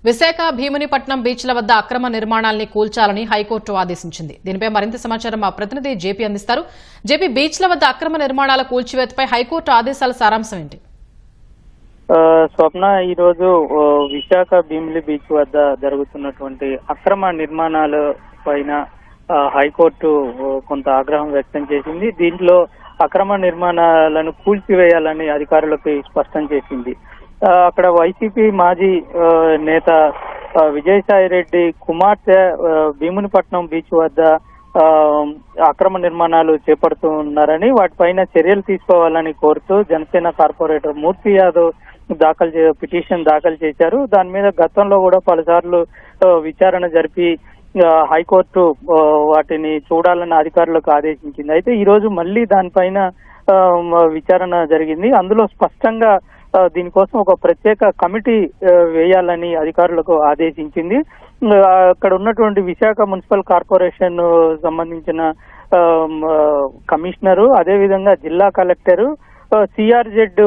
విశాఖ భీమునిపట్నం బీచ్ల వద్ద అక్రమ నిర్మాణాల్ని కూల్చాలని హైకోర్టు ఆదేశించింది. దీనిపై మరింత సమాచారం మా ప్రతినిధి జేపీ అందిస్తారు. జేపీ, బీచ్ల వద్ద అక్రమ నిర్మాణాల కూల్చివేతపై హైకోర్టు ఆదేశాల సారాంశం ఏంటి? స్వప్న, ఈ రోజు విశాఖ భీమిలి బీచ్ వద్ద జరుగుతున్నటువంటి అక్రమ నిర్మాణాల పైన హైకోర్టు కొంత ఆగ్రహం వ్యక్తం చేసింది. దీంట్లో అక్రమ నిర్మాణాలను కూల్చివేయాలని అధికారులకు స్పష్టం చేసింది. అక్కడ వైసీపీ మాజీ నేత విజయసాయి రెడ్డి కుమార్తె భీమునిపట్నం బీచ్ వద్ద అక్రమ నిర్మాణాలు చేపడుతున్నారని, వాటిపైన చర్యలు తీసుకోవాలని కోరుతూ జనసేన కార్పొరేటర్ మూర్తి యాదవ్ పిటిషన్ దాఖలు చేశారు. దాని మీద గతంలో కూడా పలుసార్లు విచారణ జరిపి హైకోర్టు వాటిని చూడాలని అధికారులకు ఆదేశించింది. అయితే ఈ రోజు మళ్లీ దానిపైన విచారణ జరిగింది. అందులో స్పష్టంగా దీనికోసం ఒక ప్రత్యేక కమిటీ వేయాలని అధికారులకు ఆదేశించింది. అక్కడ ఉన్నటువంటి విశాఖ మున్సిపల్ కార్పొరేషన్ సంబంధించిన కమిషనరు, అదేవిధంగా జిల్లా కలెక్టరు, సిఆర్జెడ్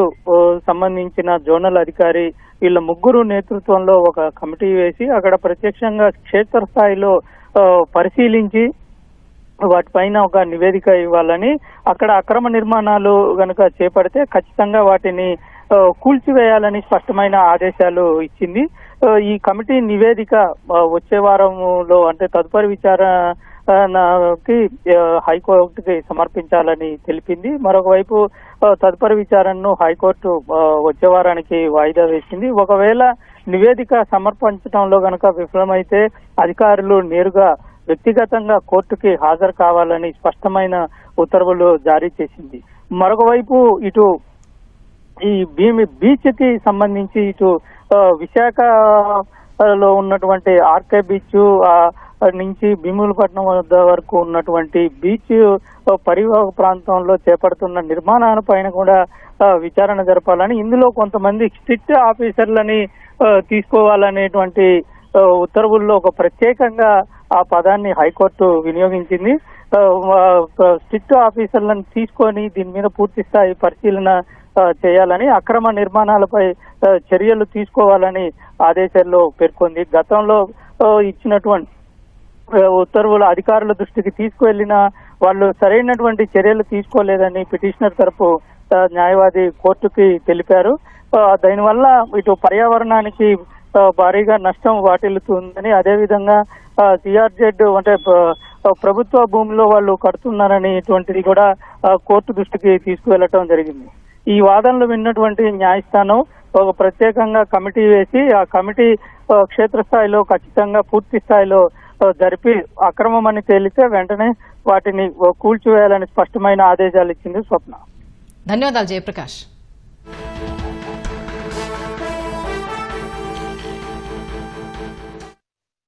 సంబంధించిన జోనల్ అధికారి, వీళ్ళ ముగ్గురు నేతృత్వంలో ఒక కమిటీ వేసి అక్కడ ప్రత్యక్షంగా క్షేత్రస్థాయిలో పరిశీలించి వాటిపైన ఒక నివేదిక ఇవ్వాలని, అక్కడ అక్రమ నిర్మాణాలు గనక చేపడితే ఖచ్చితంగా వాటిని కూల్చివేయాలని స్పష్టమైన ఆదేశాలు ఇచ్చింది. ఈ కమిటీ నివేదిక వచ్చే వారంలో, అంటే తదుపరి విచారణకి హైకోర్టుకి సమర్పించాలని తెలిపింది. మరొకవైపు తదుపరి విచారణను హైకోర్టు వచ్చే వారానికి వాయిదా వేసింది. ఒకవేళ నివేదిక సమర్పించడంలో గనక విఫలమైతే అధికారులు నేరుగా వ్యక్తిగతంగా కోర్టుకి హాజరు కావాలని స్పష్టమైన ఉత్తర్వులు జారీ చేసింది. మరొకవైపు ఇటు ఈ బీచ్ కి సంబంధించి ఇటు విశాఖలో ఉన్నటువంటి ఆర్కే బీచ్ నుంచి భీమునిపట్నం వద్ద వరకు ఉన్నటువంటి బీచ్ పరివాహక ప్రాంతంలో చేపడుతున్న నిర్మాణాల పైన కూడా విచారణ జరపాలని, ఇందులో కొంతమంది స్ట్రిక్ట్ ఆఫీసర్లని తీసుకోవాలనేటువంటి ఉత్తర్వుల్లో ఒక ప్రత్యేకంగా ఆ పదాన్ని హైకోర్టు వినియోగించింది. స్ట్రిక్ట్ ఆఫీసర్లను తీసుకొని దీని మీద పూర్తి స్థాయి పరిశీలన చేయాలని, అక్రమ నిర్మాణాలపై చర్యలు తీసుకోవాలని ఆదేశాల్లో పేర్కొంది. గతంలో ఇచ్చినటువంటి ఉత్తర్వులు అధికారుల దృష్టికి తీసుకువెళ్లినా వాళ్ళు సరైనటువంటి చర్యలు తీసుకోలేదని పిటిషనర్ తరపు న్యాయవాది కోర్టుకి తెలిపారు. దానివల్ల ఇటు పర్యావరణానికి భారీగా నష్టం వాటిల్లుతుందని, అదేవిధంగా సిఆర్జెడ్ అంటే ప్రభుత్వ భూమిలో వాళ్ళు కడుతున్నారని ఇటువంటిది కూడా కోర్టు దృష్టికి తీసుకువెళ్లటం జరిగింది. ఈ వాదనలు విన్నటువంటి న్యాయస్థానం ఒక ప్రత్యేకంగా కమిటీ వేసి ఆ కమిటీ క్షేత్రస్థాయిలో ఖచ్చితంగా పూర్తి స్థాయిలో జరిపి అక్రమం అని తేలితే వెంటనే వాటిని కూల్చివేయాలని స్పష్టమైన ఆదేశాలు ఇచ్చింది. స్వప్న. ధన్యవాదాలు జయప్రకాష్.